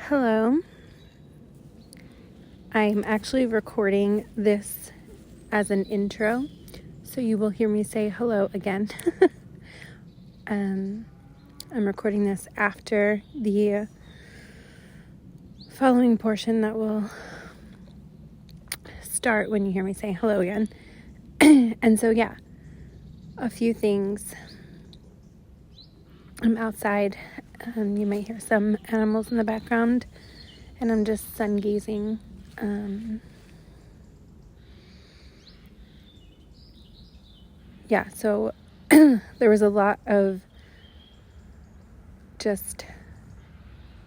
Hello. I'm actually recording this as an intro, so you will hear me say hello again. I'm recording this after the following portion that will start when you hear me say hello again. And so, yeah, a few things. I'm outside. You might hear some animals in the background, and I'm just sun gazing. So there was a lot of just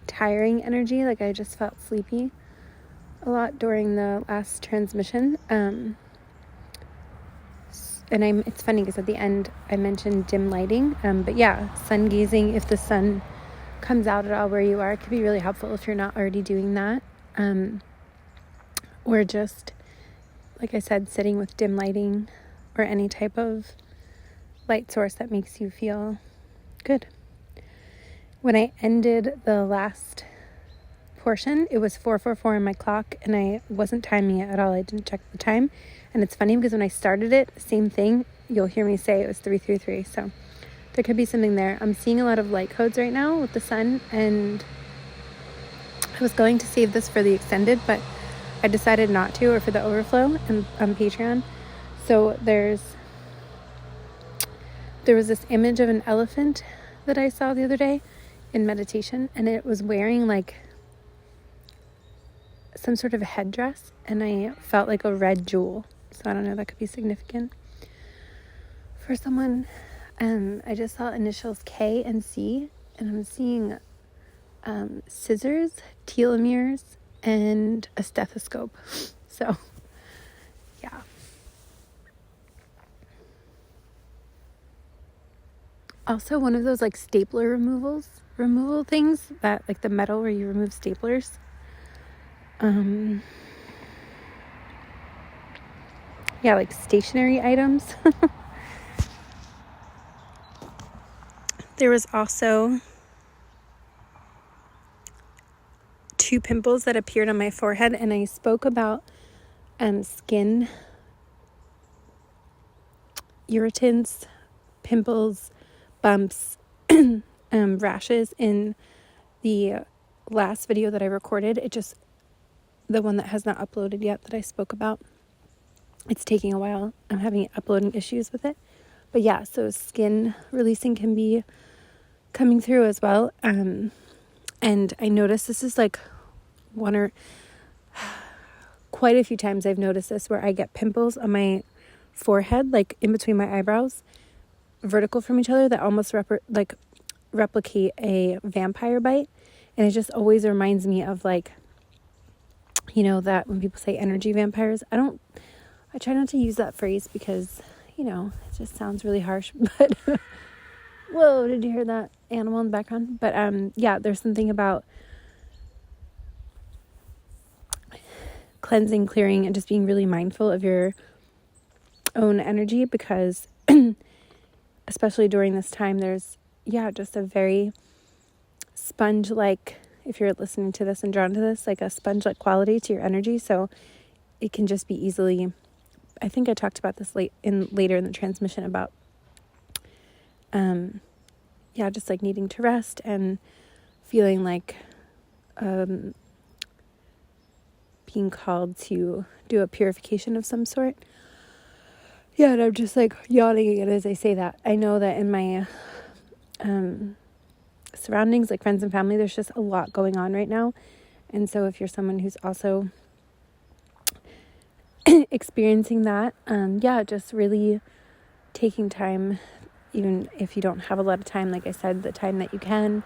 tiring energy. Like I just felt sleepy a lot during the last transmission. It's funny because at the end I mentioned dim lighting. But yeah, sun gazing, if the sun comes out at all where you are, it could be really helpful if you're not already doing that. Or just, like I said, sitting with dim lighting or any type of light source that makes you feel good. When I ended the last portion, it was 4:44 on my clock, and I wasn't timing it at all. I didn't check the time. And it's funny because when I started it, same thing, you'll hear me say it was 3:33. So there could be something there. I'm seeing a lot of light codes right now with the sun, and I was going to save this for the extended, but I decided not to, or for the overflow on Patreon. So there was this image of an elephant that I saw the other day in meditation, and it was wearing like some sort of headdress, and I felt like a red jewel. So I don't know, that could be significant for someone. I just saw initials K and C, and I'm seeing scissors, telomeres, and a stethoscope. So yeah. Also, one of those like stapler removal things, that like the metal where you remove staplers. Like stationary items. There was also 2 pimples that appeared on my forehead, and I spoke about skin irritants, pimples, bumps, rashes in the last video that I recorded. The one that has not uploaded yet that I spoke about. It's taking a while. I'm having uploading issues with it. But yeah, so skin releasing can be coming through as well. And I noticed this is like quite a few times I've noticed this, where I get pimples on my forehead, like in between my eyebrows, vertical from each other, that almost replicate a vampire bite. And it just always reminds me of like, that when people say energy vampires, I try not to use that phrase because, it just sounds really harsh. But whoa, did you hear that animal in the background? But there's something about cleansing, clearing, and just being really mindful of your own energy, because especially during this time, there's just a very sponge-like, if you're listening to this and drawn to this, like a sponge-like quality to your energy. So it can just be easily, I think I talked about this later in the transmission about just like needing to rest and feeling like being called to do a purification of some sort. Yeah, and I'm just like yawning again as I say that. I know that in my surroundings, like friends and family, there's just a lot going on right now. And so if you're someone who's also experiencing that, just really taking time, even if you don't have a lot of time, like I said, the time that you can,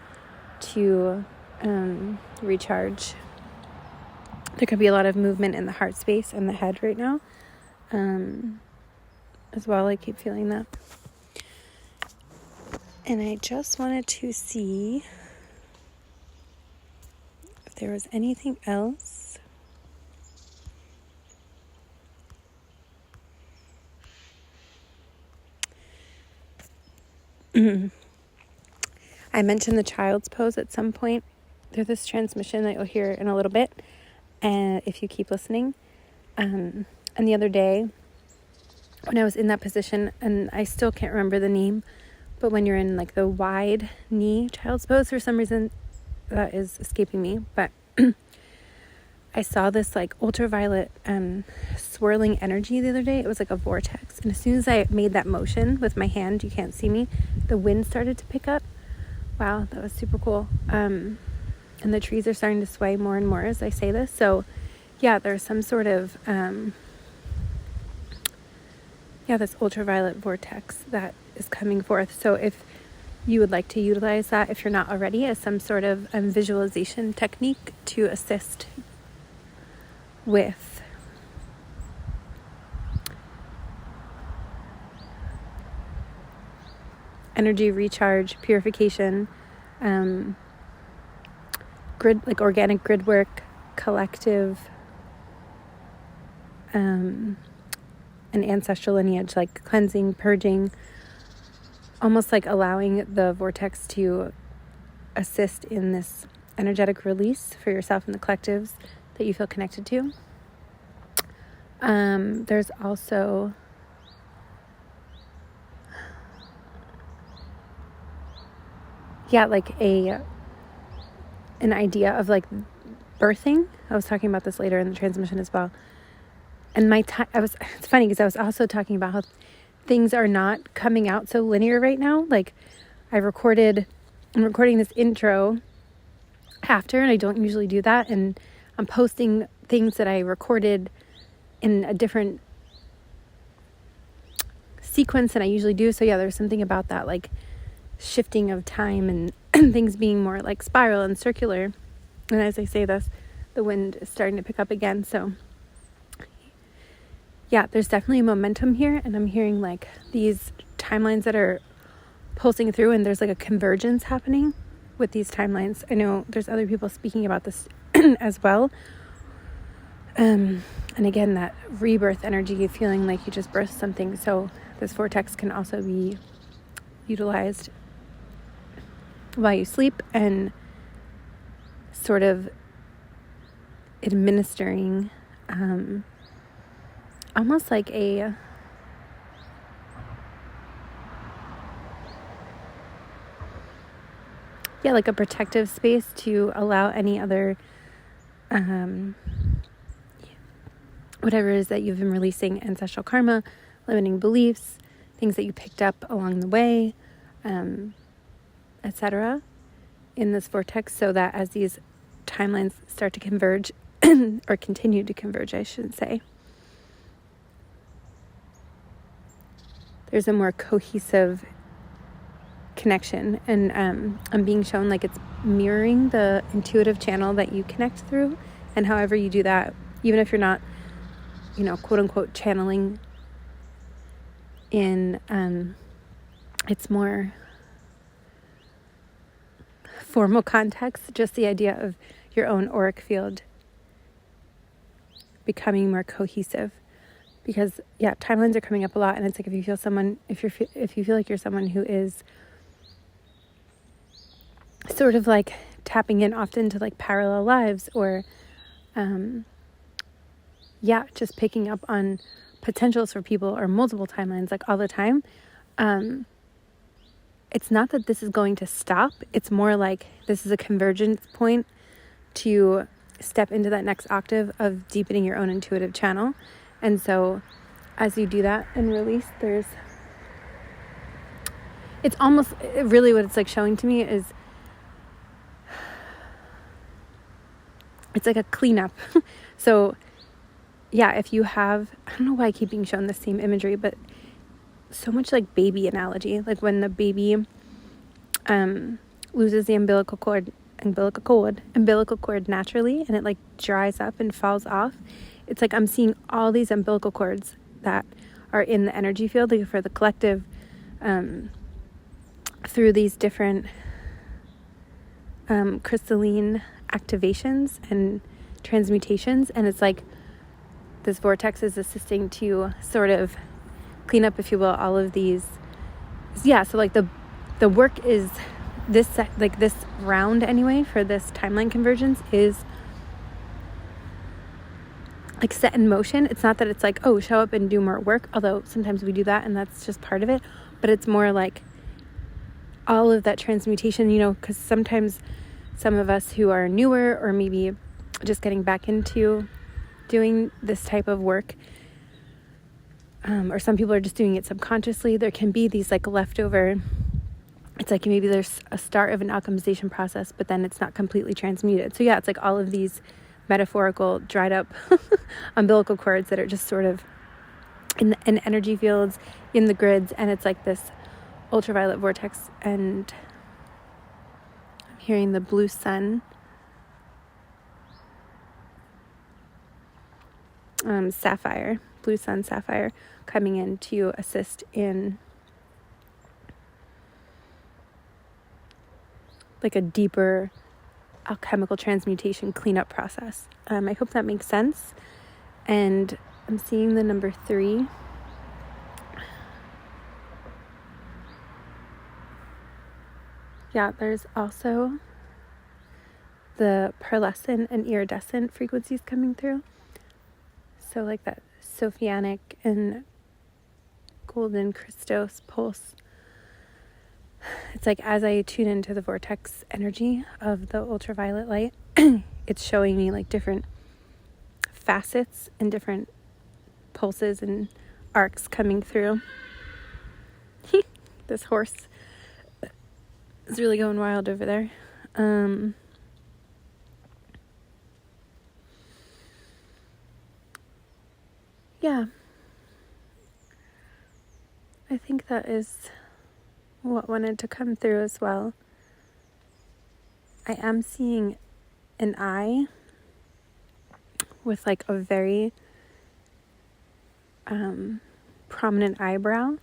to recharge. There could be a lot of movement in the heart space and the head right now as well. I keep feeling that. And I just wanted to see if there was anything else. I mentioned the child's pose at some point through this transmission that you'll hear in a little bit, and if you keep listening. And the other day, when I was in that position, and I still can't remember the name, but when you're in like the wide knee child's pose, for some reason that is escaping me, but I saw this like ultraviolet swirling energy the other day. It was like a vortex, and as soon as I made that motion with my hand, you can't see me, the wind started to pick up. Wow, that was super cool. And the trees are starting to sway more and more as I say this. So yeah, there's some sort of this ultraviolet vortex that is coming forth. So if you would like to utilize that, if you're not already, as some sort of visualization technique to assist with energy recharge, purification, grid, like organic grid work, collective, an ancestral lineage, like cleansing, purging, almost like allowing the vortex to assist in this energetic release for yourself and the collectives that you feel connected to. There's also like an idea of like birthing. I was talking about this later in the transmission as well. And it's funny because I was also talking about how things are not coming out so linear right now. Like I'm recording this intro after, and I don't usually do that. And I'm posting things that I recorded in a different sequence than I usually do. So yeah, there's something about that, like shifting of time and things being more like spiral and circular. And as I say this, the wind is starting to pick up again. So yeah, there's definitely momentum here, and I'm hearing like these timelines that are pulsing through, and there's like a convergence happening with these timelines. I know there's other people speaking about this as well. And again, that rebirth energy, feeling like you just birthed something. So this vortex can also be utilized while you sleep and sort of administering almost like like a protective space to allow any other whatever it is that you've been releasing, ancestral karma, limiting beliefs, things that you picked up along the way, etc., in this vortex, so that as these timelines start to converge or continue to converge, I should say, there's a more cohesive connection. And I'm being shown like it's mirroring the intuitive channel that you connect through, and however you do that, even if you're not, quote unquote channeling in it's more formal context, just the idea of your own auric field becoming more cohesive. Because yeah, timelines are coming up a lot, and it's like if you feel like you're someone who is sort of like tapping in often to like parallel lives, or just picking up on potentials for people or multiple timelines like all the time. It's not that this is going to stop. It's more like this is a convergence point to step into that next octave of deepening your own intuitive channel. And so as you do that and release, it's almost really what it's like showing to me is it's like a cleanup. So yeah, if you have, I don't know why I keep being shown the same imagery, but so much like baby analogy, like when the baby loses the umbilical cord naturally, and it like dries up and falls off. It's like I'm seeing all these umbilical cords that are in the energy field, like for the collective, through these different crystalline activations and transmutations. And it's like this vortex is assisting to sort of clean up, if you will, all of these. Yeah, so like the work is this round anyway for this timeline convergence is like set in motion. It's not that it's like, oh, show up and do more work, although sometimes we do that and that's just part of it, but it's more like all of that transmutation, because sometimes some of us who are newer or maybe just getting back into doing this type of work, or some people are just doing it subconsciously, there can be these like leftover, it's like maybe there's a start of an alchemization process, but then it's not completely transmuted. So yeah, it's like all of these metaphorical dried up umbilical cords that are just sort of in energy fields, in the grids, and it's like this ultraviolet vortex, and I'm hearing the blue sun sapphire, blue sun sapphire coming in to assist in like a deeper alchemical transmutation cleanup process. I hope that makes sense. And I'm seeing the number 3. Yeah, there's also the pearlescent and iridescent frequencies coming through. So like that Sophianic and golden Christos pulse. It's like as I tune into the vortex energy of the ultraviolet light, it's showing me like different facets and different pulses and arcs coming through. This horse is really going wild over there. Yeah. I think that is what wanted to come through as well. I am seeing an eye with like a very prominent eyebrow.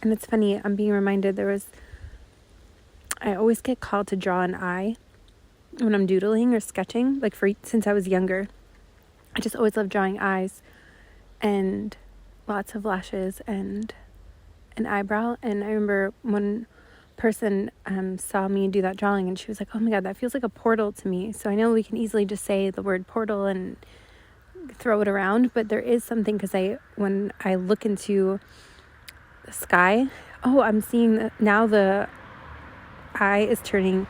And it's funny, I'm being reminded I always get called to draw an eye when I'm doodling or sketching, like since I was younger. I just always loved drawing eyes and lots of lashes and an eyebrow. And I remember one person saw me do that drawing and she was like, oh my God, that feels like a portal to me. So I know we can easily just say the word portal and throw it around, but there is something, because when I look into the sky, I'm seeing now the eye is turning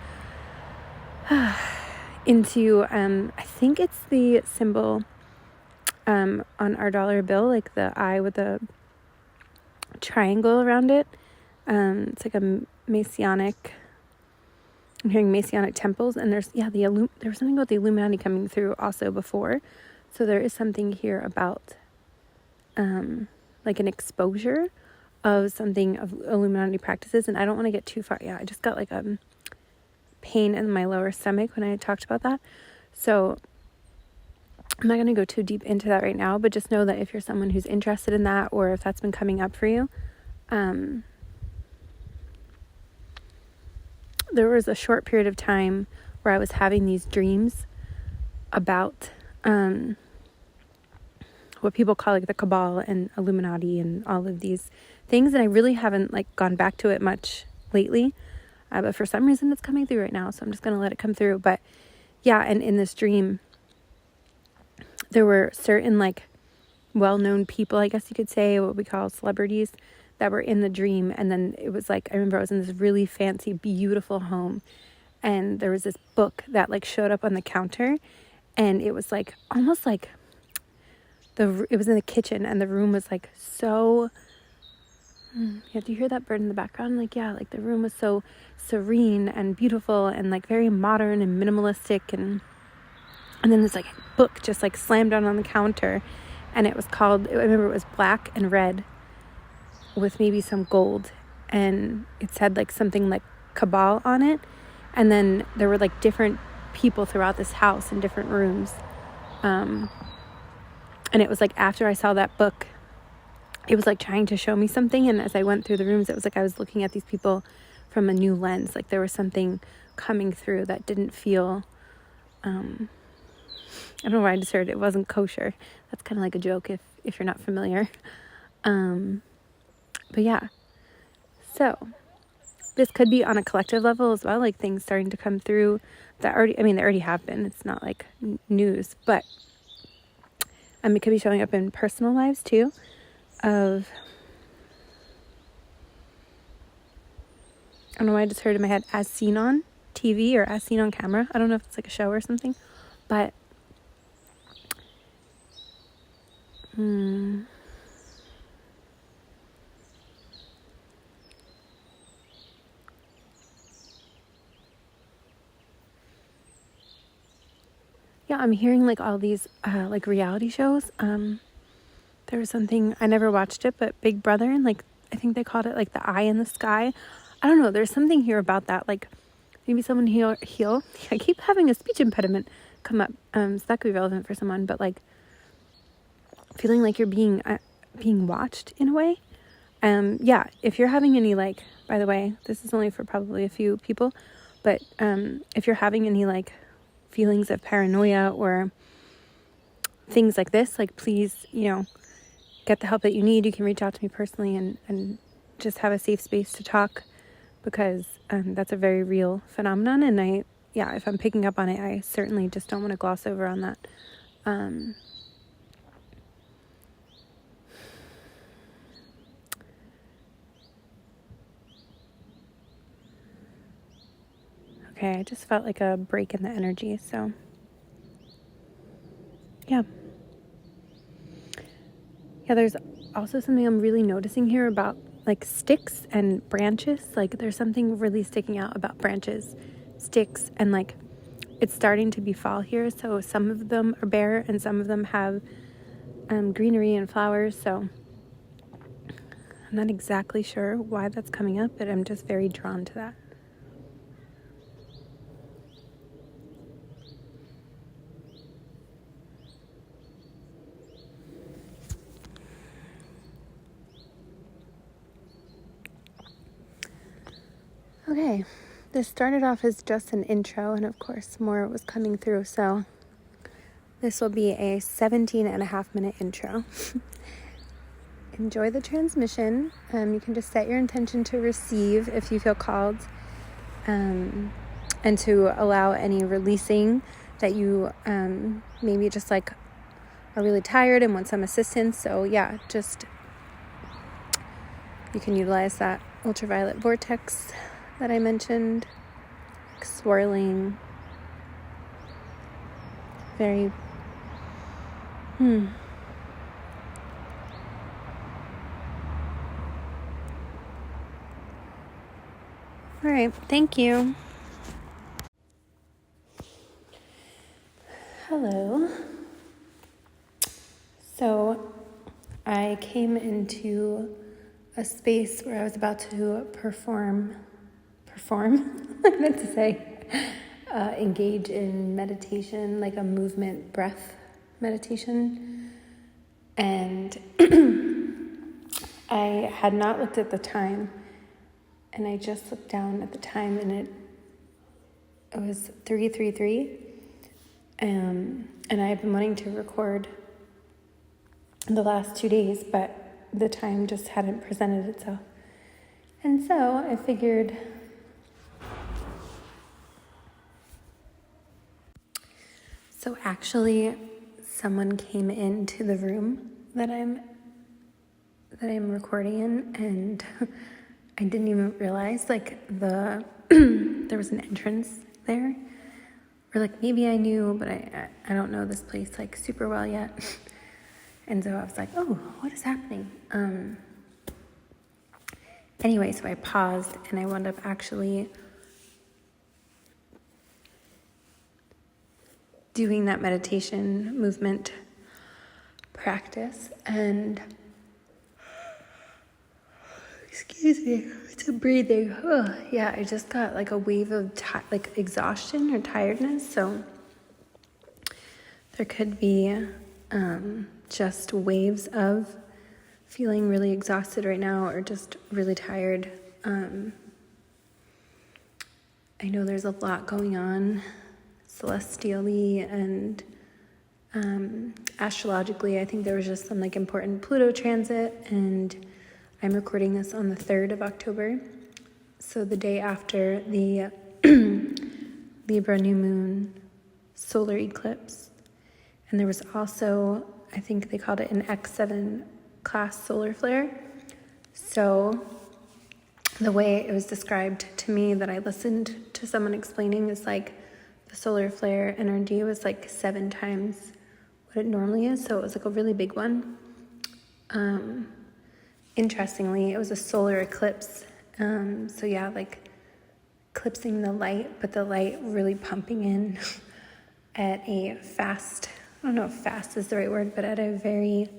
into, I think it's the symbol on our dollar bill, like the eye with the triangle around it. It's like a Masonic, I'm hearing Masonic temples, and there's there was something about the Illuminati coming through also before. So there is something here about like an exposure of something of Illuminati practices, and I don't want to get too far. I just got like a pain in my lower stomach when I talked about that. So I'm not going to go too deep into that right now, but just know that if you're someone who's interested in that, or if that's been coming up for you, there was a short period of time where I was having these dreams about what people call like the Cabal and Illuminati and all of these things, and I really haven't like gone back to it much lately, but for some reason it's coming through right now, so I'm just going to let it come through. But yeah, and in this dream there were certain like well-known people, I guess you could say, what we call celebrities, that were in the dream. And then it was like, I remember I was in this really fancy, beautiful home, and there was this book that like showed up on the counter, and it was like almost like it was in the kitchen, and the room was like so, do you hear that bird in the background? Like, yeah, like the room was so serene and beautiful and like very modern and minimalistic, and then this like book just like slammed down on the counter, and it was called, I remember it was black and red with maybe some gold, and it said like something like Cabal on it. And then there were like different people throughout this house in different rooms, and it was like after I saw that book, it was like trying to show me something, and as I went through the rooms, it was like I was looking at these people from a new lens. Like there was something coming through that didn't feel I don't know why I just heard it wasn't kosher. That's kind of like a joke if you're not familiar. But yeah, so this could be on a collective level as well, like things starting to come through that already, I mean, they already have been. It's not like news, but it could be showing up in personal lives too, of, I don't know why I just heard in my head, as seen on TV or as seen on camera. I don't know if it's like a show or something, but yeah, I'm hearing like all these like reality shows. There was something, I never watched it, but Big Brother, and like I think they called it like the eye in the sky. I don't know, there's something here about that, like maybe someone heal I keep having a speech impediment come up, so that could be relevant for someone, but like feeling like you're being watched in a way. Yeah, if you're having any, like, by the way, this is only for probably a few people, but if you're having any like feelings of paranoia or things like this, like, please, get the help that you need. You can reach out to me personally and just have a safe space to talk, because that's a very real phenomenon. And if I'm picking up on it, I certainly just don't want to gloss over on that. Okay, I just felt like a break in the energy, so yeah. Yeah, there's also something I'm really noticing here about like sticks and branches. Like there's something really sticking out about branches, sticks, and like it's starting to be fall here. So some of them are bare and some of them have greenery and flowers. So I'm not exactly sure why that's coming up, but I'm just very drawn to that. Okay, this started off as just an intro, and of course more was coming through, so this will be a 17.5-minute intro. Enjoy the transmission. You can just set your intention to receive if you feel called, and to allow any releasing that you maybe just like are really tired and want some assistance. So yeah, just you can utilize that ultraviolet vortex that I mentioned, like swirling, very all right, thank you. Hello. So I came into a space where I was about to perform, I meant to say, engage in meditation, like a movement breath meditation. And I had not looked at the time, and I just looked down at the time, and it was 3:33. And I have been wanting to record the last 2 days, but the time just hadn't presented itself. And so I figured, so actually someone came into the room that I'm recording in, and I didn't even realize like there was an entrance there, or like maybe I knew, but I don't know this place like super well yet. And so I was like, oh, what is happening? Anyway, so I paused and I wound up actually doing that meditation movement practice. And excuse me, it's a breathing. Oh, yeah, I just got like a wave of like exhaustion or tiredness. So there could be just waves of feeling really exhausted right now, or just really tired. I know there's a lot going on celestially and astrologically. I think there was just some like important Pluto transit, and I'm recording this on the 3rd of October, so the day after the Libra new moon solar eclipse. And there was also, I think they called it an X7 class solar flare. So the way it was described to me that I listened to someone explaining is like the solar flare energy was like 7 times what it normally is. So it was like a really big one. Interestingly, it was a solar eclipse. So yeah, like eclipsing the light, but the light really pumping in at a fast, I don't know if fast is the right word, but at a very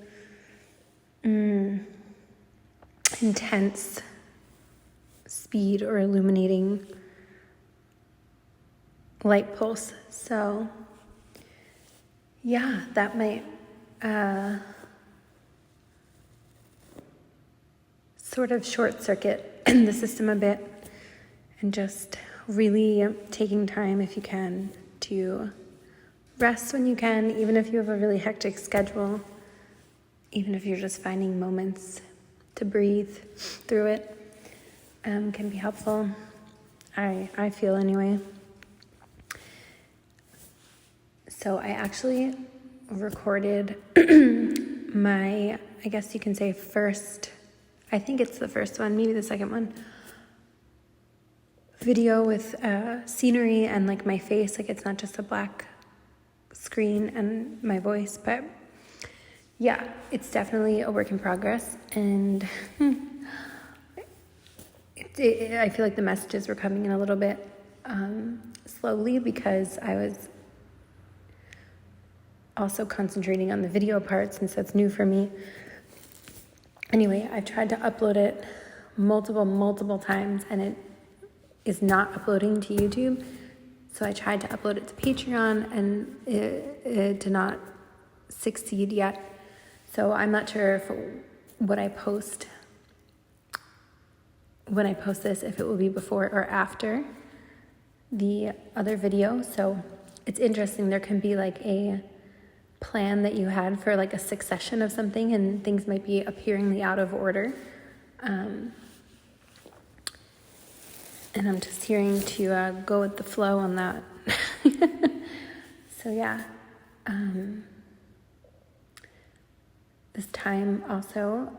intense speed or illuminating light pulse. So yeah, that might sort of short circuit the system a bit, and just really taking time, if you can, to rest when you can, even if you have a really hectic schedule, even if you're just finding moments to breathe through it, can be helpful. I feel anyway. So I actually recorded my, I guess you can say first, I think it's the first one, maybe the second one, video with scenery and like my face, like it's not just a black screen and my voice, but yeah, it's definitely a work in progress, and I feel like the messages were coming in a little bit slowly because I was also concentrating on the video part since that's new for me. Anyway, I've tried to upload it multiple times and it is not uploading to YouTube. So I tried to upload it to Patreon and it did not succeed yet. So I'm not sure if when I post this, if it will be before or after the other video. So it's interesting. There can be like a plan that you had for like a succession of something, and things might be appearingly out of order. And I'm just hearing to go with the flow on that. So yeah. This time also,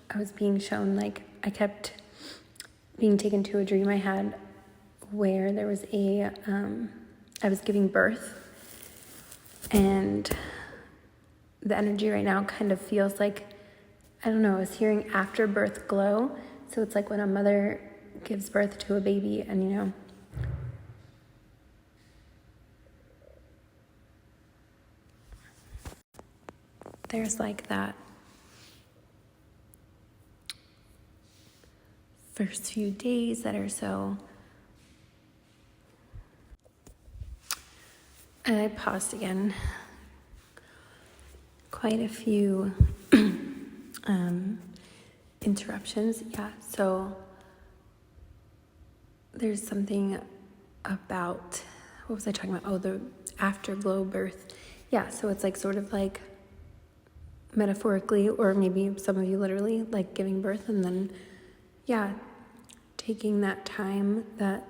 I was being shown, like, I kept being taken to a dream I had where there was I was giving birth, and the energy right now kind of feels like, I don't know, I was hearing afterbirth glow. So it's like when a mother gives birth to a baby and, you know, there's like that first few days that are so, and I paused again. Quite a few interruptions. Yeah, so there's something about, what was I talking about? Oh, the afterglow birth. Yeah, so it's like sort of like metaphorically, or maybe some of you literally, like giving birth, and then, yeah, taking that time that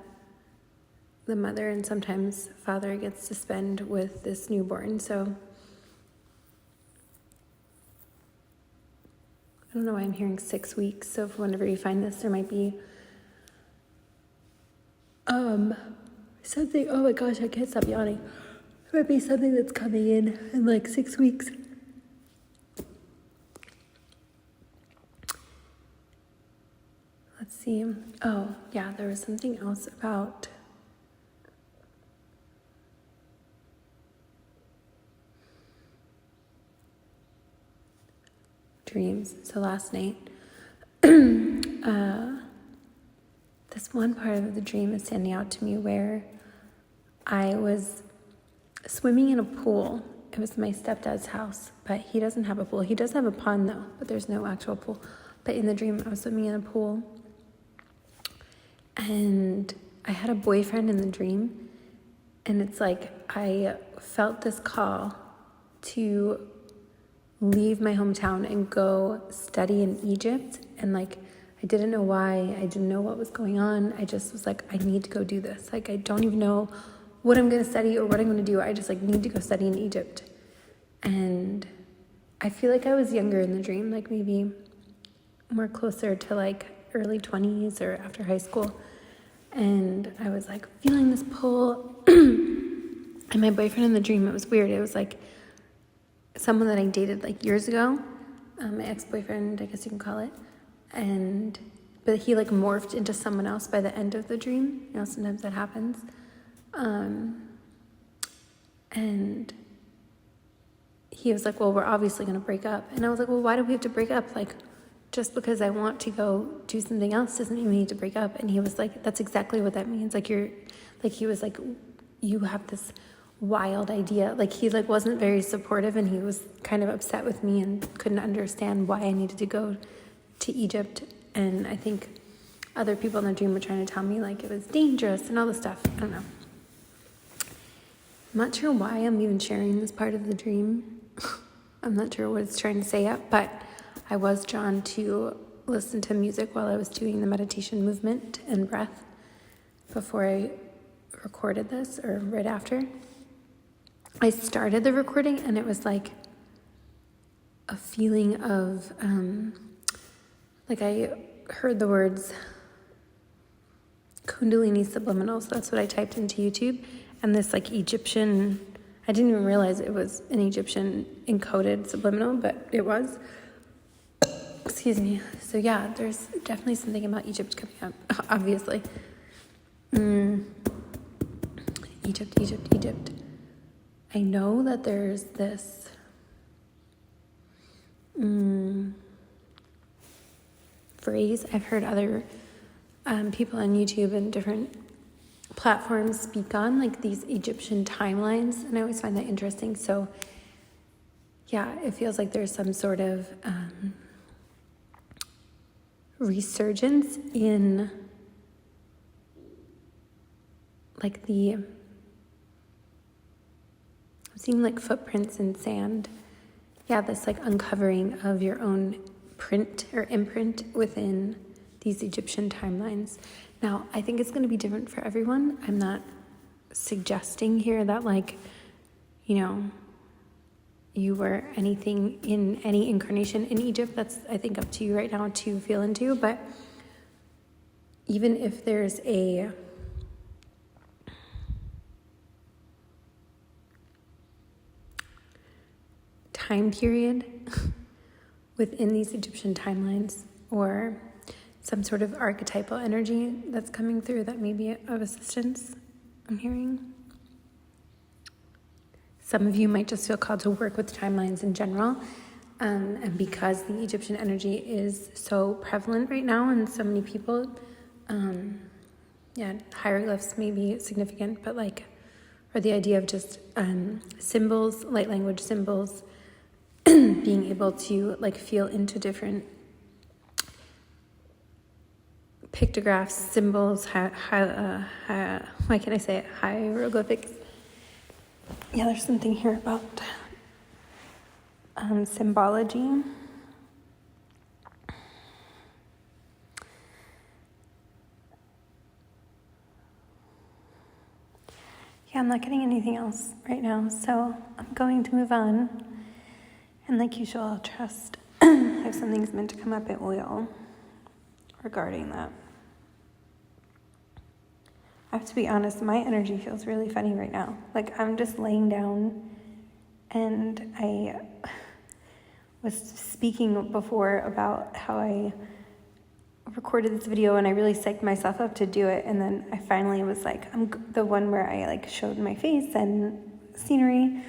the mother and sometimes father gets to spend with this newborn. So I don't know why I'm hearing 6 weeks, so if whenever you find this, there might be something, oh my gosh, I can't stop yawning. There might be something that's coming in like 6 weeks. Let's see. Oh, yeah, there was something else about dreams. So last night, this one part of the dream is standing out to me where I was swimming in a pool. It was my stepdad's house, but he doesn't have a pool. He does have a pond though, but there's no actual pool. But in the dream, I was swimming in a pool, and I had a boyfriend in the dream, and it's like I felt this call to leave my hometown and go study in Egypt and like I didn't know why. I didn't know what was going on. I just was like, I need to go do this. Like, I don't even know what I'm going to study or what I'm going to do. I just like need to go study in Egypt. And I feel like I was younger in the dream, like maybe more closer to like early 20s or after high school. And I was like feeling this pull. And my boyfriend in the dream, it was weird. It was like someone that I dated like years ago, my ex-boyfriend, I guess you can call it. But he like morphed into someone else by the end of the dream. You know, sometimes that happens. And he was like, well, we're obviously going to break up. And I was like, well, why do we have to break up? Like, just because I want to go do something else doesn't mean we need to break up. And he was like, that's exactly what that means. Like, he was like, you have this wild idea. Like, he like wasn't very supportive, and he was kind of upset with me and couldn't understand why I needed to go to Egypt. And I think other people in the dream were trying to tell me like it was dangerous and all this stuff. I don't know. I'm not sure why I'm even sharing this part of the dream. I'm not sure what it's trying to say yet, but I was drawn to listen to music while I was doing the meditation movement and breath before I recorded this, or right after. I started the recording and it was like a feeling of, like I heard the words Kundalini subliminal, so that's what I typed into YouTube, and this like Egyptian, I didn't even realize it was an Egyptian encoded subliminal, but it was. Excuse me. So yeah, there's definitely something about Egypt coming up, obviously. Egypt. I know that there's this phrase I've heard other people on YouTube and different platforms speak on, like these Egyptian timelines, and I always find that interesting. So yeah, it feels like there's some sort of resurgence in like I'm seeing like footprints in sand. Yeah, this like uncovering of your own print or imprint within these Egyptian timelines. Now, I think it's going to be different for everyone. I'm not suggesting here that like, you know, you were anything in any incarnation in Egypt. That's, I think, up to you right now to feel into. But even if there's a time period within these Egyptian timelines, or some sort of archetypal energy that's coming through that may be of assistance, I'm hearing. Some of you might just feel called to work with timelines in general, and because the Egyptian energy is so prevalent right now and so many people, hieroglyphs may be significant, but like, or the idea of just symbols, light language symbols, being able to like feel into different pictographs, symbols, why can't I say it? Hieroglyphics. Yeah, there's something here about symbology. Yeah, I'm not getting anything else right now, so I'm going to move on. And like usual, I'll trust if something's meant to come up, it will regarding that. I have to be honest, my energy feels really funny right now. Like, I'm just laying down, and I was speaking before about how I recorded this video and I really psyched myself up to do it, and then I finally was like, I'm the one where I like showed my face and scenery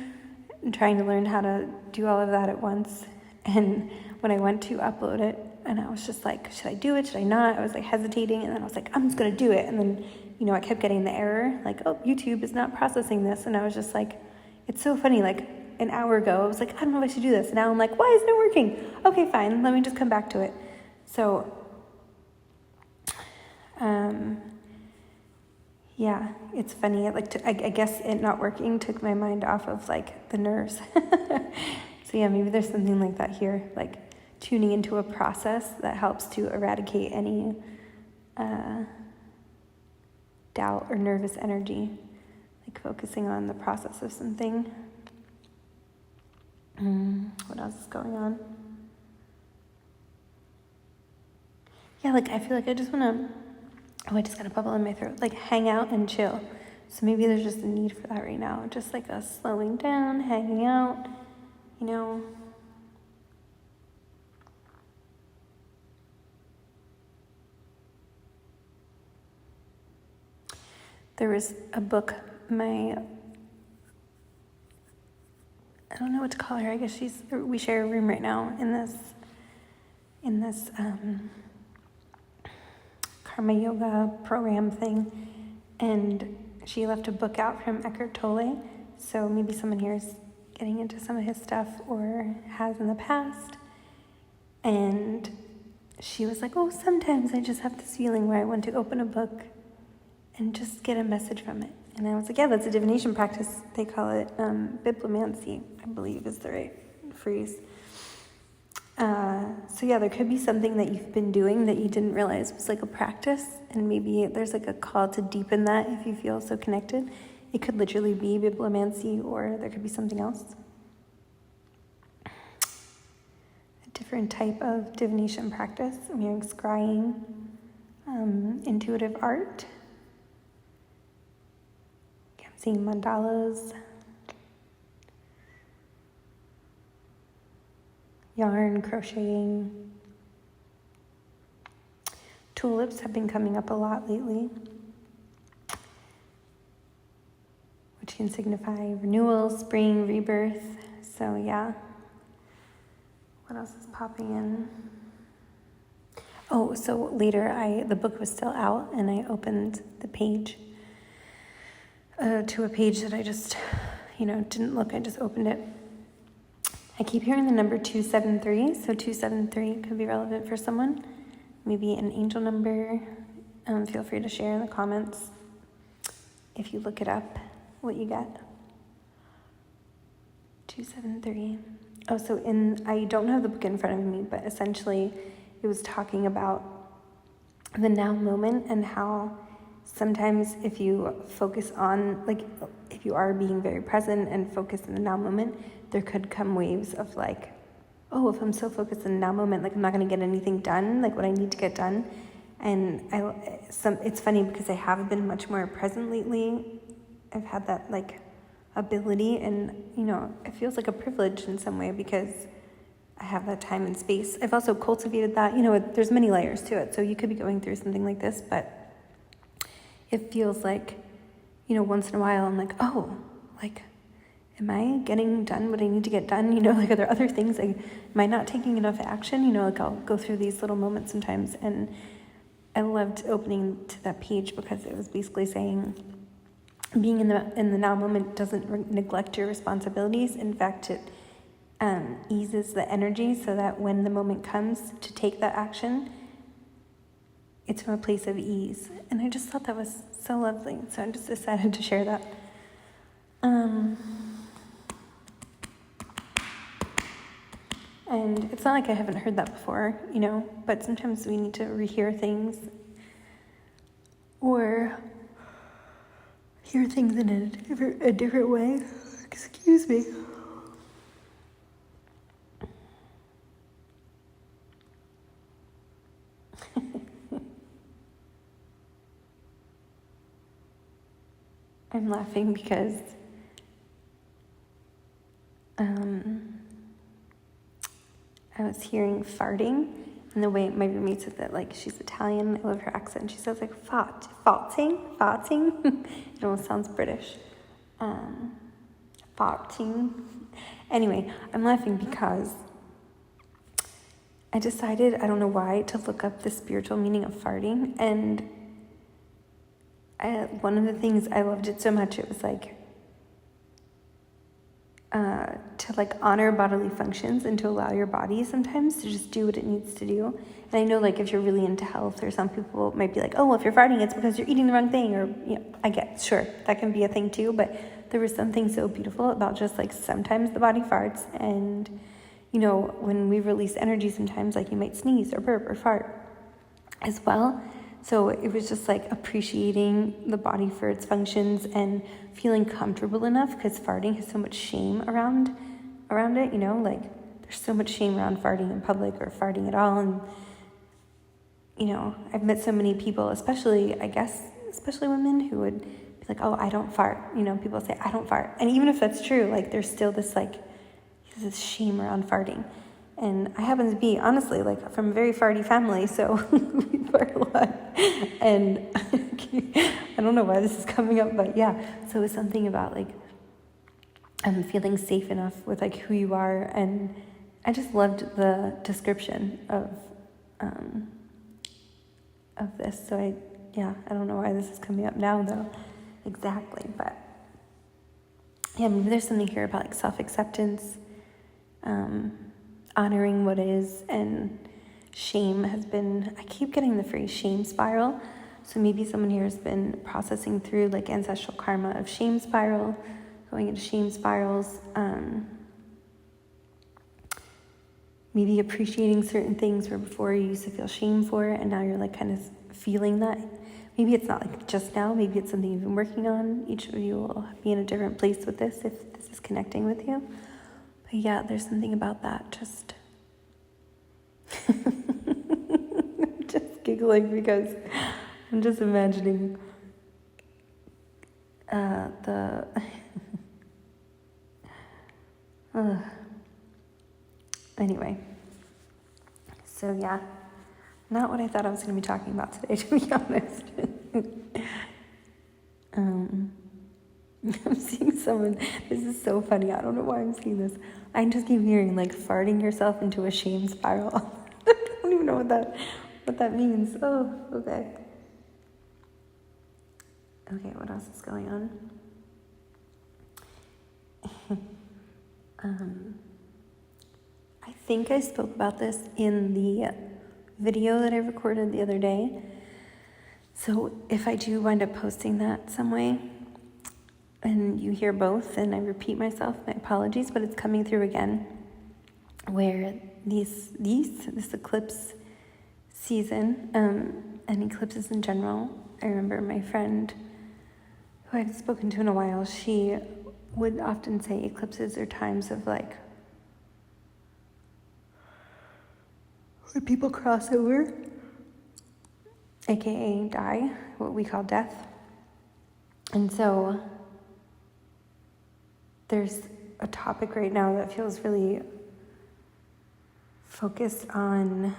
and trying to learn how to do all of that at once. And when I went to upload it, and I was just like, should I do it? Should I not? I was like hesitating, and then I was like, I'm just gonna do it. And then, you know, I kept getting the error, like, oh, YouTube is not processing this. And I was just like, it's so funny, like an hour ago, I was like, I don't know if I should do this. And now I'm like, why isn't it working? Okay, fine, let me just come back to it. So, yeah, it's funny. I guess it not working took my mind off of like the nerves. So yeah, maybe there's something like that here. Like, tuning into a process that helps to eradicate any doubt or nervous energy, like focusing on the process of something. What else is going on? Yeah, like I feel like I just want to, I just got a bubble in my throat, like hang out and chill. So maybe there's just a need for that right now, just like a slowing down, hanging out, you know. There was a book, I don't know what to call her. I guess we share a room right now in this karma yoga program thing, and she left a book out from Eckhart Tolle. So maybe someone here is getting into some of his stuff or has in the past. And she was like, oh, sometimes I just have this feeling where I want to open a book and just get a message from it. And I was like, yeah, that's a divination practice. They call it bibliomancy, I believe is the right phrase. So yeah, there could be something that you've been doing that you didn't realize was like a practice, and maybe there's like a call to deepen that if you feel so connected. It could literally be bibliomancy, or there could be something else. A different type of divination practice. I'm hearing scrying, intuitive art. I'm seeing mandalas, yarn, crocheting. Tulips have been coming up a lot lately, which can signify renewal, spring, rebirth. So yeah. What else is popping in? Oh, so later the book was still out, and I opened the page to a page that I just, didn't look. I just opened it. I keep hearing the number 273, so 273 could be relevant for someone. Maybe an angel number. Feel free to share in the comments if you look it up, what you get. 273. Oh, so I don't have the book in front of me, but essentially it was talking about the now moment and how sometimes if you focus on, like, if you are being very present and focused in the now moment, there could come waves of like, oh, if I'm so focused in the now moment, like I'm not going to get anything done, like what I need to get done. And it's funny because I have been much more present lately. I've had that like ability, and it feels like a privilege in some way because I have that time and space. I've also cultivated that. There's many layers to it, so you could be going through something like this, but it feels like, once in a while I'm like, oh, like, am I getting done what I need to get done? Like, are there other things? Am I not taking enough action? Like, I'll go through these little moments sometimes, and I loved opening to that page because it was basically saying being in the now moment doesn't neglect your responsibilities. In fact, it eases the energy so that when the moment comes to take that action, it's from a place of ease. And I just thought that was so lovely. So I just decided to share that. And it's not like I haven't heard that before, but sometimes we need to rehear things or hear things in a different way. Excuse me. I'm laughing because I was hearing farting, and the way my roommate said that, like, she's Italian. I love her accent. She says, like, farting. It almost sounds British. Farting. Anyway, I'm laughing because I decided, I don't know why, to look up the spiritual meaning of farting, and one of the things, I loved it so much, it was like, to like honor bodily functions and to allow your body sometimes to just do what it needs to do. And I know, like, if you're really into health, or some people might be like, oh, well, if you're farting, it's because you're eating the wrong thing, or, I get, sure, that can be a thing too, but there was something so beautiful about just like sometimes the body farts, and when we release energy sometimes, like you might sneeze or burp or fart as well. So it was just like appreciating the body for its functions and feeling comfortable enough, because farting has so much shame around it, like there's so much shame around farting in public or farting at all. And, I've met so many people, especially women, who would be like, oh, I don't fart. People say, I don't fart. And even if that's true, like there's still this shame around farting. And I happen to be, honestly, like from a very farty family, so we fart a lot. And I don't know why this is coming up, but yeah. So it's something about like feeling safe enough with like who you are. And I just loved the description of this. So I don't know why this is coming up now though, exactly. But yeah, maybe there's something here about like self-acceptance, honoring what is, and shame has been, I keep getting the phrase shame spiral. So maybe someone here has been processing through like ancestral karma of shame spiral, going into shame spirals, maybe appreciating certain things where before you used to feel shame for it, and now you're like kind of feeling that. Maybe it's not like just now, maybe it's something you've been working on. Each of you will be in a different place with this if this is connecting with you. But yeah, there's something about that. Just I'm just giggling because I'm just imagining anyway. So yeah, not what I thought I was going to be talking about today, to be honest. I'm seeing someone, this is so funny, I don't know why I'm seeing this. I just keep hearing like farting yourself into a shame spiral. I don't even know what that means. Oh, okay. Okay, what else is going on? I think I spoke about this in the video that I recorded the other day. So if I do wind up posting that some way, and you hear both, and I repeat myself, my apologies, but it's coming through again, where this eclipse season, and eclipses in general, I remember my friend, who I hadn't spoken to in a while, she would often say eclipses are times of like, when people cross over, aka die, what we call death. And so there's a topic right now that feels really focused on,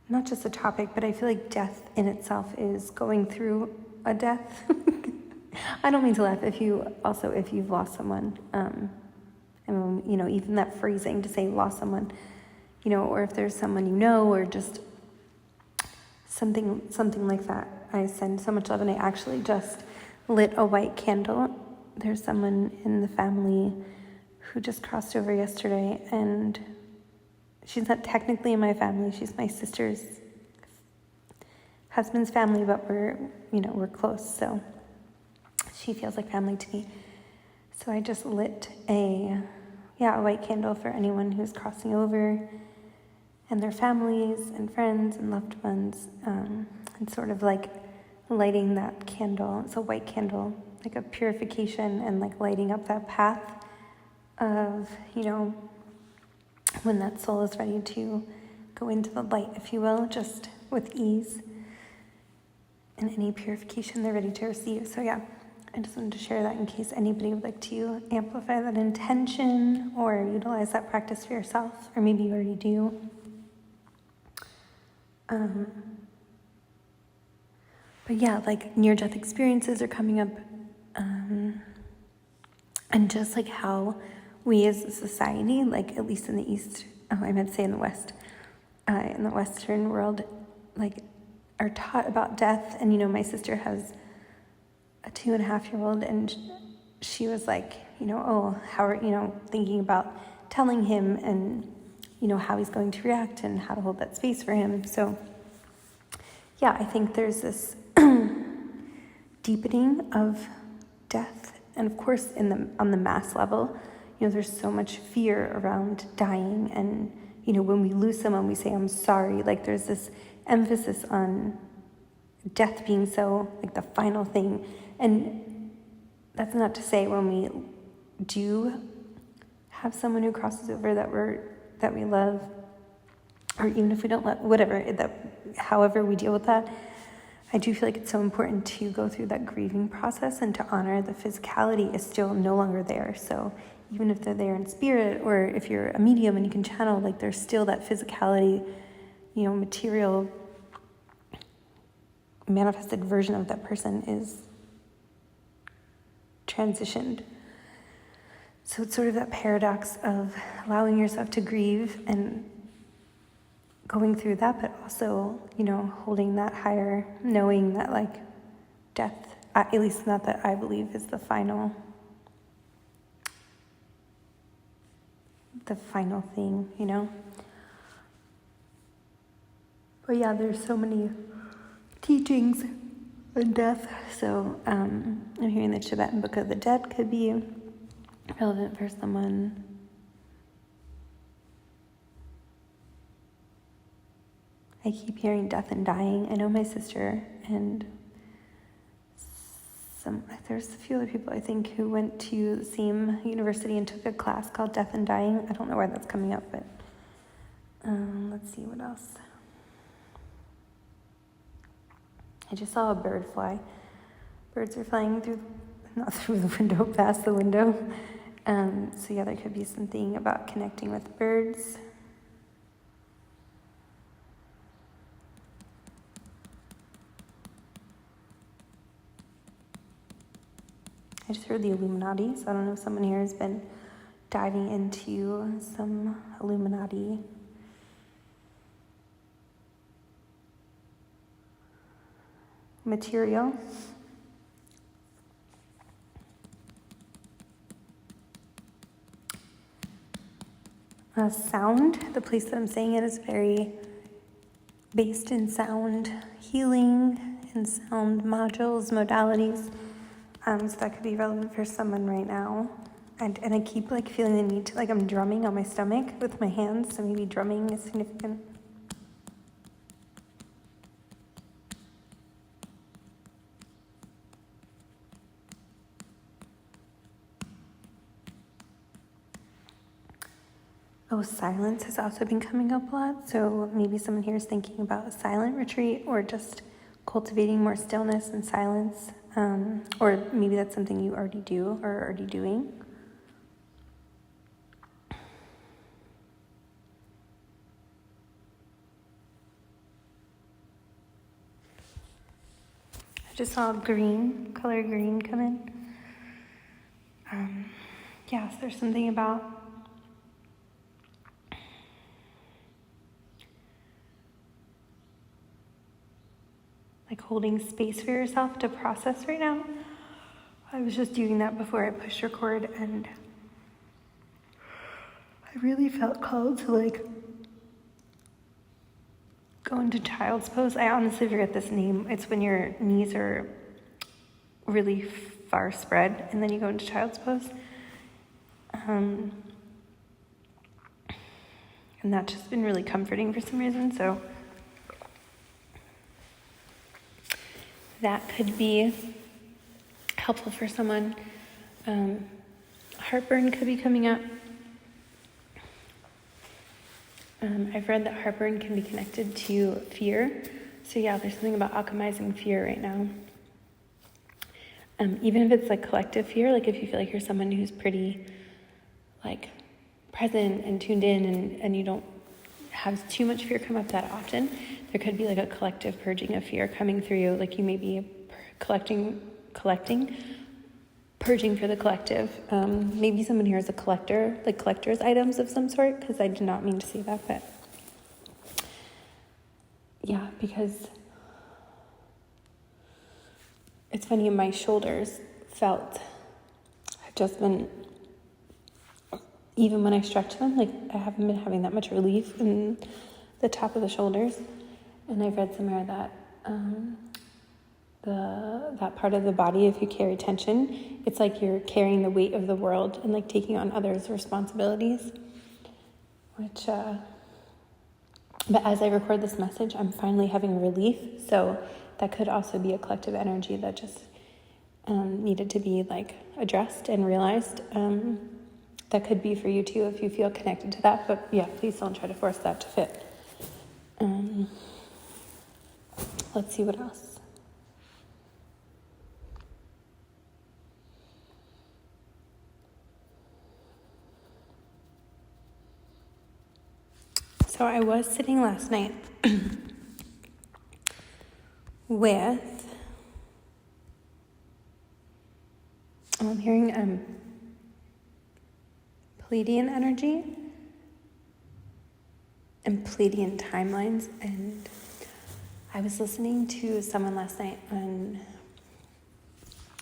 not just a topic, but I feel like death in itself is going through a death. I don't mean to laugh if you've lost someone, and even that phrasing to say lost someone, or if there's someone or just something like that. I send so much love, and I actually just lit a white candle. There's someone in the family who just crossed over yesterday, and she's not technically in my family. She's my sister's husband's family, but we're close, so she feels like family to me. So I just lit a white candle for anyone who's crossing over, and their families and friends and loved ones, and sort of like lighting that candle. It's a white candle, like a purification, and like lighting up that path of, when that soul is ready to go into the light, if you will, just with ease, and any purification they're ready to receive. So yeah, I just wanted to share that in case anybody would like to amplify that intention or utilize that practice for yourself, or maybe you already do. But yeah, like near-death experiences are coming up, and just like how we as a society, like at least in the East, I meant to say in the West, in the Western world, like are taught about death. And my sister has a 2.5-year-old, and she was like, how are, thinking about telling him, and how he's going to react and how to hold that space for him. So yeah, I think there's this deepening of death, and of course on the mass level, there's so much fear around dying, and, when we lose someone, we say, I'm sorry. Like, there's this emphasis on death being so, like, the final thing. And that's not to say when we do have someone who crosses over that we love, or even if we don't love, whatever, however we deal with that, I do feel like it's so important to go through that grieving process and to honor the physicality is still no longer there. So even if they're there in spirit, or if you're a medium and you can channel, like, there's still that physicality, material manifested version of that person is transitioned. So it's sort of that paradox of allowing yourself to grieve and going through that, but also, holding that higher, knowing that, like, death, at least not that I believe, is the final thing, But yeah, there's so many teachings on death. So I'm hearing the Tibetan Book of the Dead could be relevant for someone. I keep hearing death and dying. I know my sister and there's a few other people, I think, who went to the same university and took a class called Death and Dying. I don't know why that's coming up, but let's see what else. I just saw a bird fly. Birds are flying not through the window, past the window. So yeah, there could be something about connecting with birds. I just heard the Illuminati, so I don't know if someone here has been diving into some Illuminati material. Sound, the place that I'm saying it is very based in sound healing and sound modules, modalities. So that could be relevant for someone right now. And I keep feeling the need to, I'm drumming on my stomach with my hands, so maybe drumming is significant. Oh, silence has also been coming up a lot. So maybe someone here is thinking about a silent retreat or just cultivating more stillness and silence. Or maybe that's something you already do or are already doing. I just saw color green come in. So there's something about holding space for yourself to process right now. I was just doing that before I pushed record, and I really felt called to go into child's pose. I honestly forget this name. It's when your knees are really far spread and then you go into child's pose. And that's just been really comforting for some reason, so that could be helpful for someone. Heartburn could be coming up. I've read that heartburn can be connected to fear. So yeah, there's something about alchemizing fear right now. Even if it's collective fear, if you feel like you're someone who's pretty present and tuned in and you don't have too much fear come up that often, there could be a collective purging of fear coming through you. You may be collecting, purging for the collective. Maybe someone here is a collector, collector's items of some sort, because I did not mean to say that, but yeah, because it's funny, my shoulders I've just been, even when I stretch them, I haven't been having that much relief in the top of the shoulders. And I've read somewhere that that part of the body. If you carry tension, it's like you're carrying the weight of the world and like taking on others' responsibilities, which but as I record this message, I'm finally having relief, so that could also be a collective energy that just needed to be like addressed and realized. That could be for you too if you feel connected to that, but yeah, please don't try to force that to fit. Let's see what else. So I was sitting last night with, I'm hearing Pleiadian energy and Pleiadian timelines, and I was listening to someone last night on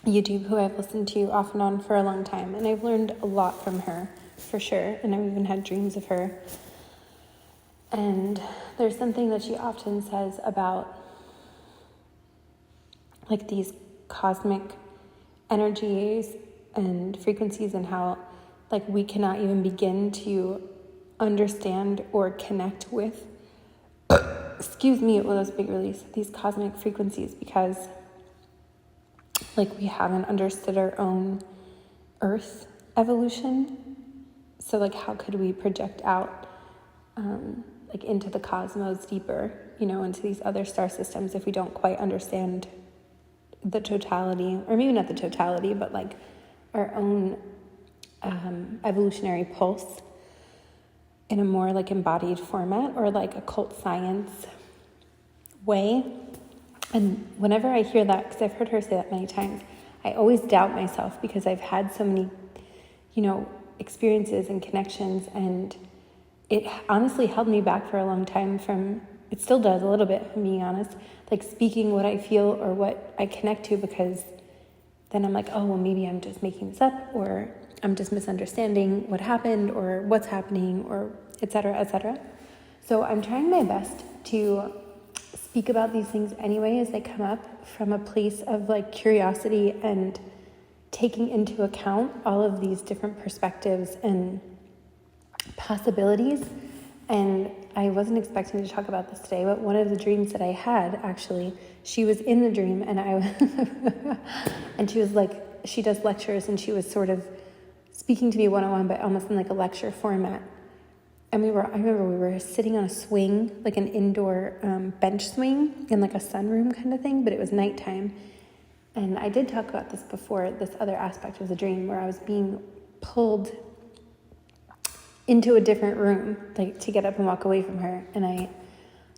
YouTube who I've listened to off and on for a long time, and I've learned a lot from her, for sure, and I've even had dreams of her. And there's something that she often says about like these cosmic energies and frequencies, and how like we cannot even begin to understand or connect with, excuse me, well, that's a big release, these cosmic frequencies, because like we haven't understood our own earth evolution. So like how could we project out like into the cosmos deeper, into these other star systems, if we don't quite understand the totality, or maybe not the totality, but like our own evolutionary pulse in a more like embodied format, or like occult science way. And whenever I hear that, because I've heard her say that many times, I always doubt myself, because I've had so many, experiences and connections, and it honestly held me back for a long time from, it still does a little bit, if I'm being honest, like speaking what I feel or what I connect to, because then I'm like, oh, well, maybe I'm just making this up, or I'm just misunderstanding what happened or what's happening, or et cetera, et cetera. So I'm trying my best to speak about these things anyway as they come up, from a place of like curiosity and taking into account all of these different perspectives and possibilities. And I wasn't expecting to talk about this today, but one of the dreams that I had, actually, she was in the dream, and and she was like, she does lectures, and she was sort of speaking to me one-on-one, but almost in like a lecture format. And I remember we were sitting on a swing, like an indoor bench swing in like a sunroom kind of thing, but it was nighttime. And I did talk about this before, this other aspect of the dream, where I was being pulled into a different room, like to get up and walk away from her. And I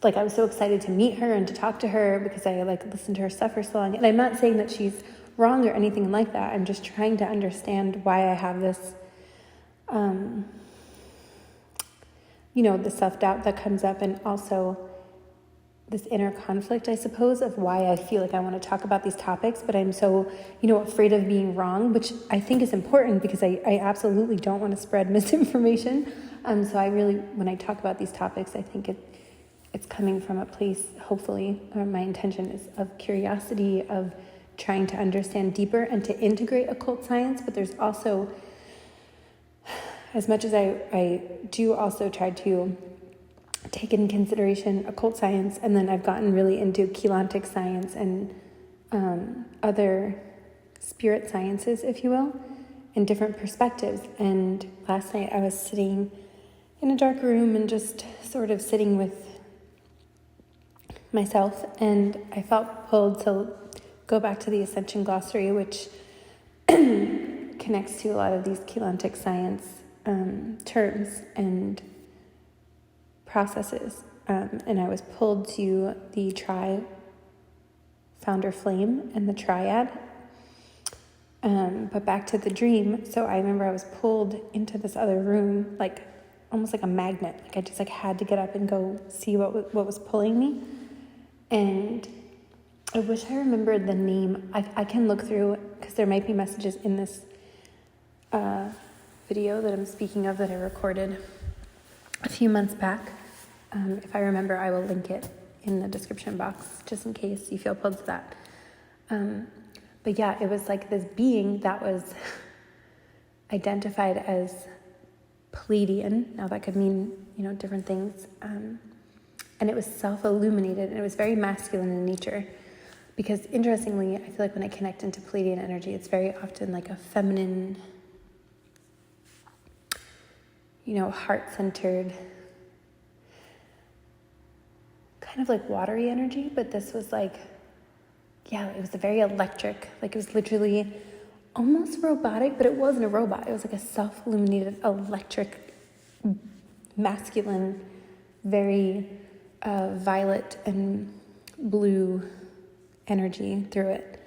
was so excited to meet her and to talk to her, because I like listened to her stuff for so long. And I'm not saying that she's wrong or anything like that. I'm just trying to understand why I have this, the self-doubt that comes up, and also this inner conflict, I suppose, of why I feel like I want to talk about these topics, but I'm so, afraid of being wrong, which I think is important, because I absolutely don't want to spread misinformation. So I really, when I talk about these topics, I think it's coming from a place, hopefully, or my intention is of curiosity, of trying to understand deeper and to integrate occult science. But there's also, as much as I do also try to take in consideration occult science, and then I've gotten really into Keylontic Science and other spirit sciences, if you will, and different perspectives. And last night I was sitting in a dark room and just sort of sitting with myself, and I felt pulled to go back to the Ascension Glossary, which connects to a lot of these Keylontic Science terms and processes, and I was pulled to the founder flame and the triad, but back to the dream. So I remember I was pulled into this other room, like almost like a magnet, like I just like had to get up and go see what was pulling me. And I wish I remembered the name. I can look through, because there might be messages in this video that I'm speaking of that I recorded a few months back. If I remember, I will link it in the description box, just in case you feel pulled to that. But yeah, it was like this being that was identified as Pleiadian. Now that could mean, different things. And it was self-illuminated, and it was very masculine in nature. Because interestingly, I feel like when I connect into Pleiadian energy, it's very often like a feminine, heart-centered, kind of like watery energy. But this was like, it was a very electric, like it was literally almost robotic, but it wasn't a robot. It was like a self-illuminated, electric, masculine, very violet and blue energy through it.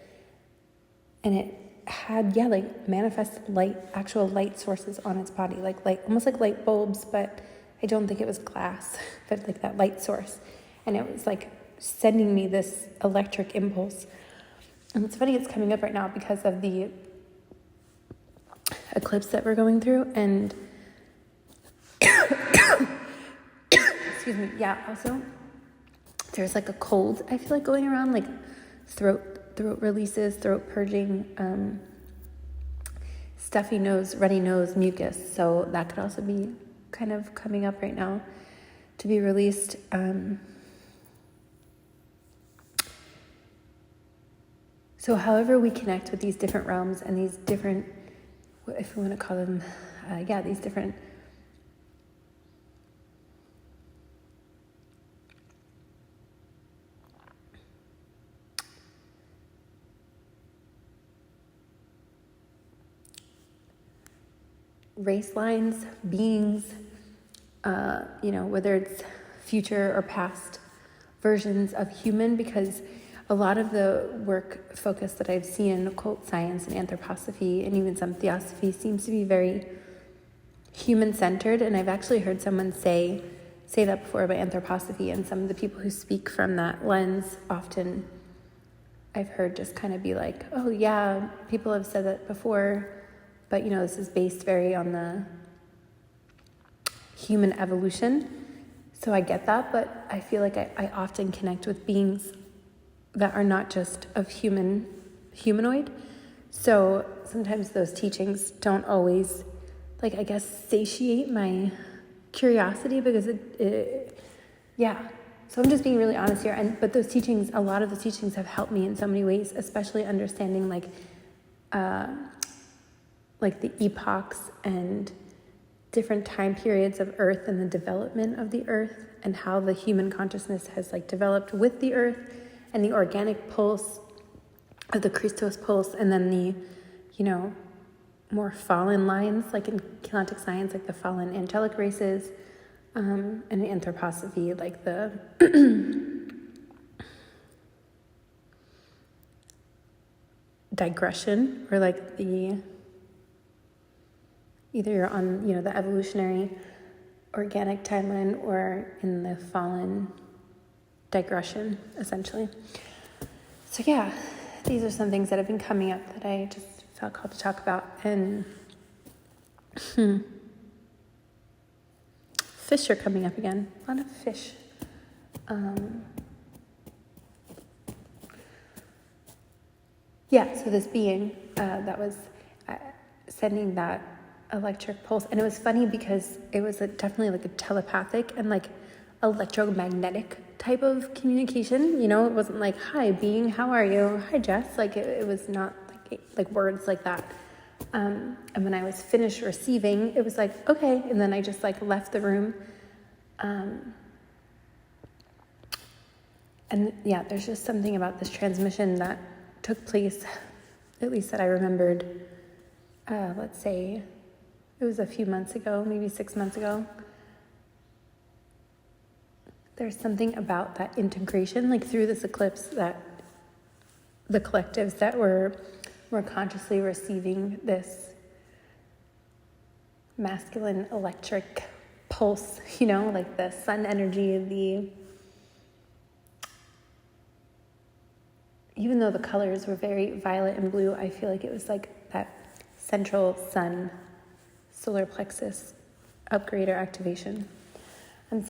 And it had, like manifest light, actual light sources on its body, like light, almost like light bulbs, but I don't think it was glass, but like that light source. And it was like sending me this electric impulse. And it's funny, it's coming up right now because of the eclipse that we're going through. And excuse me, also there's like a cold, I feel like, going around, like throat releases, throat purging, stuffy nose, runny nose, mucus. So that could also be kind of coming up right now to be released. So however we connect with these different realms and these different, if we want to call them, these different race lines, beings, whether it's future or past versions of human, because a lot of the work focus that I've seen in occult science and anthroposophy and even some theosophy seems to be very human-centered. And I've actually heard someone say that before about anthroposophy, and some of the people who speak from that lens often I've heard just kind of be like, oh yeah, people have said that before, but this is based very on the human evolution. So I get that, but I feel like I often connect with beings that are not just of humanoid. So sometimes those teachings don't always, satiate my curiosity, because So I'm just being really honest here. But those teachings, a lot of the teachings have helped me in so many ways, especially understanding like the epochs and different time periods of Earth and the development of the Earth, and how the human consciousness has developed with the Earth, and the organic pulse of the Christos pulse, and then the, more fallen lines, like in Keylontic Science, like the fallen angelic races, and in anthroposophy, like the digression, or like the, either you're on, the evolutionary organic timeline or in the fallen digression, essentially. So these are some things that have been coming up that I just felt called to talk about. And fish are coming up again. A lot of fish. So this being that was sending that electric pulse, and it was funny because it was definitely like a telepathic and like electromagnetic type of communication. It wasn't like, hi being, how are you? Hi Jess. It was not like words like that. And when I was finished receiving, it was like, okay. And then I just left the room. And there's just something about this transmission that took place, at least that I remembered, let's say it was a few months ago, maybe 6 months ago. There's something about that integration, through this eclipse, that the collectives that were consciously receiving this masculine electric pulse, the sun energy, even though the colors were very violet and blue, I feel like it was that central sun, solar plexus upgrade or activation. And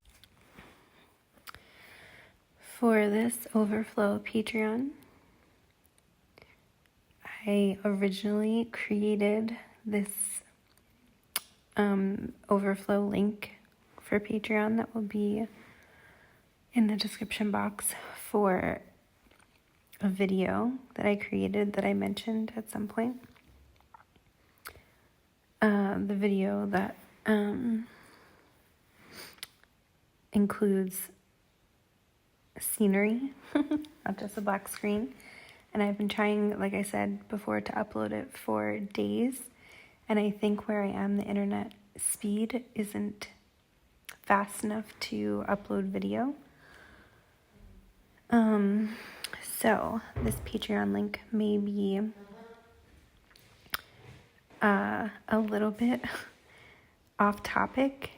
for this overflow Patreon, I originally created this overflow link for Patreon that will be in the description box for a video that I created that I mentioned at some point. The video that includes scenery, not just a black screen. And I've been trying, like I said before, to upload it for days. And I think where I am, the internet speed isn't fast enough to upload video. So this Patreon link may be a little bit off topic.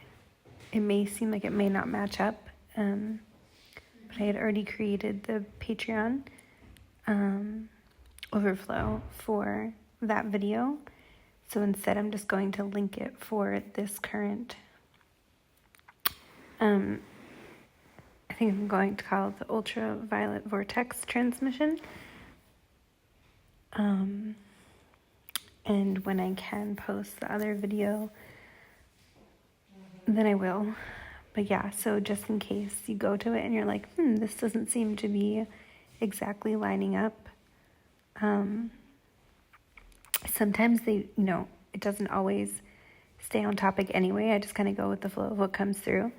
It may seem like it may not match up, but I had already created the Patreon overflow for that video. So instead, I'm just going to link it for this current, I think I'm going to call it the ultraviolet vortex transmission. And when I can post the other video, then I will. But yeah, so just in case you go to it and you're like, this doesn't seem to be exactly lining up. Sometimes it doesn't always stay on topic anyway. I just kind of go with the flow of what comes through.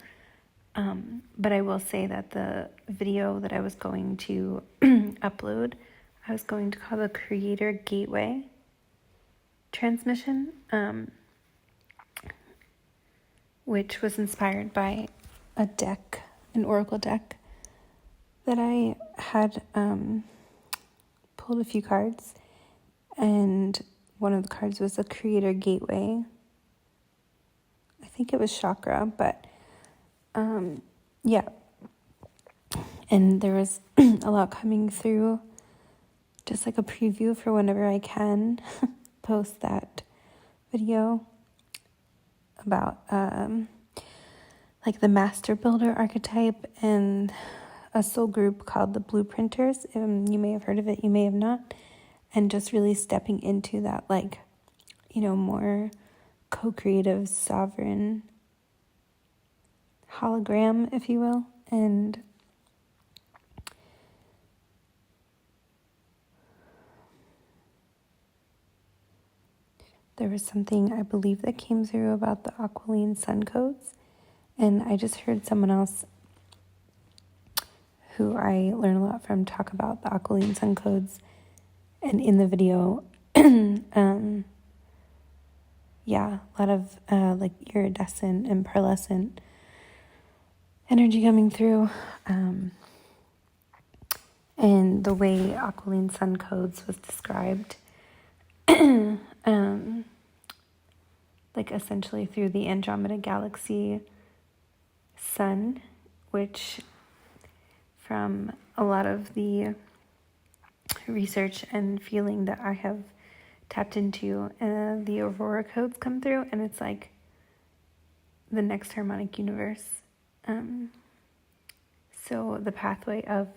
But I will say that the video that I was going to upload, I was going to call the Creator Gateway transmission, which was inspired by a deck, an oracle deck that I had pulled a few cards, and one of the cards was the Creator Gateway. I think it was chakra, but yeah. And there was a lot coming through, just like a preview for whenever I can post that video about like the master builder archetype and a soul group called the Blueprinters. You may have heard of it, you may have not. And just really stepping into that, like, more co-creative, sovereign hologram, if you will. And there was something, I believe, that came through about the Aquiline Sun codes. And I just heard someone else who I learn a lot from talk about the Aquiline Sun codes. And in the video, yeah, a lot of like iridescent and pearlescent energy coming through. And the way Aquiline Sun codes was described, like essentially through the Andromeda Galaxy sun, which from a lot of the research and feeling that I have tapped into, the Aurora codes come through, and it's like the next harmonic universe. So the pathway of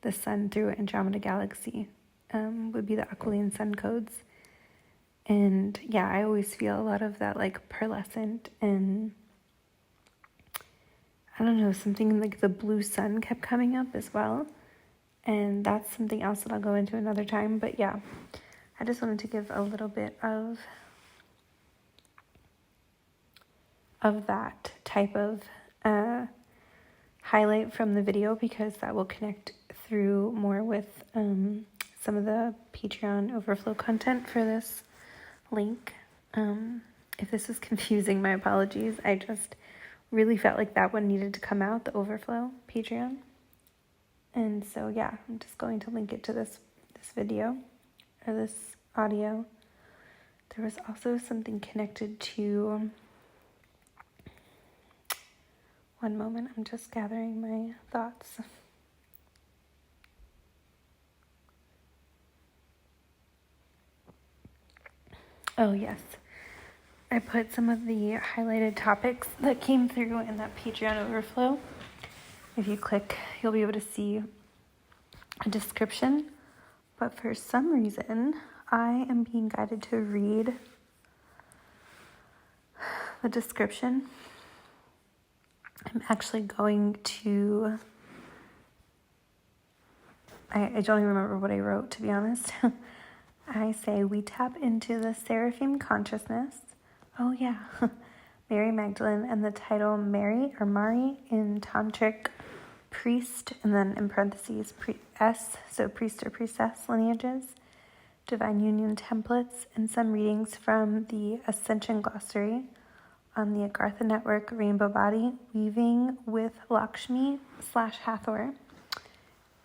the sun through Andromeda Galaxy would be the Aquiline Sun codes. And yeah, I always feel a lot of that like pearlescent, and I don't know, something like the blue sun kept coming up as well. And that's something else that I'll go into another time. But yeah, I just wanted to give a little bit of that type of highlight from the video, because that will connect through more with some of the Patreon overflow content for this link. If this is confusing, my apologies. I just really felt like that one needed to come out, the overflow Patreon. And so yeah, I'm just going to link it to this video or this audio. There was also something connected to, one moment, I'm just gathering my thoughts. Oh yes, I put some of the highlighted topics that came through in that Patreon overflow. If you click, you'll be able to see a description but for some reason, I am being guided to read the description. I'm actually going to, I don't even remember what I wrote, to be honest. I say, we tap into the seraphim consciousness. Oh yeah, Mary Magdalene, and the title Mary or Mari in Tantric priest, and then in parentheses, so priest or priestess lineages, divine union templates, and some readings from the Ascension Glossary on the Agartha Network Rainbow Body, Weaving with Lakshmi/Hathor.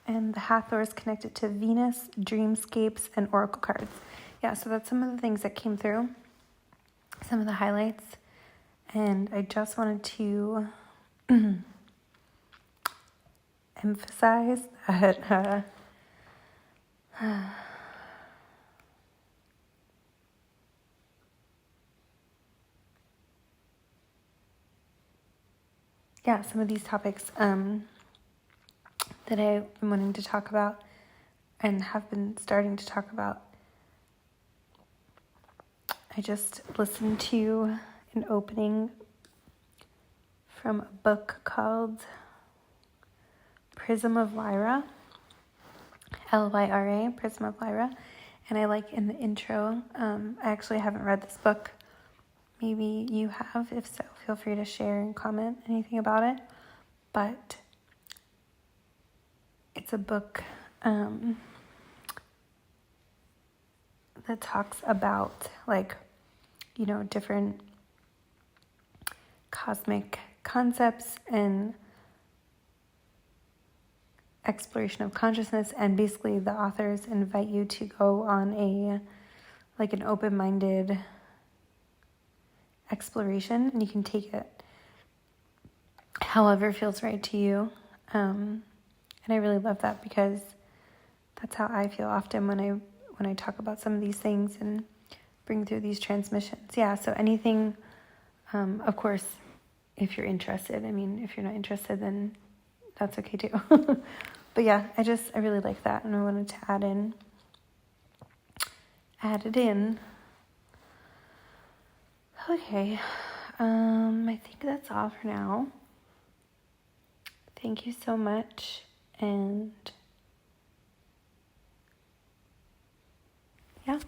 And the Hathor is connected to Venus, dreamscapes, and oracle cards. Yeah, so that's some of the things that came through, some of the highlights. And I just wanted to emphasize that some of these topics that I've been wanting to talk about and have been starting to talk about. I just listened to an opening from a book called Prism of Lyra, Lyra, Prism of Lyra. And I like in the intro, I actually haven't read this book. Maybe you have. If so, feel free to share and comment anything about it. But it's a book that talks about, different cosmic concepts and exploration of consciousness. And basically the authors invite you to go on an open-minded exploration, and you can take it however feels right to you. And I really love that, because that's how I feel often when I talk about some of these things and bring through these transmissions. Yeah, so anything, of course, if you're interested. I mean, if you're not interested, then that's okay too. But yeah, I really like that, and I wanted to add it in. Okay, I think that's all for now. Thank you so much, and yeah.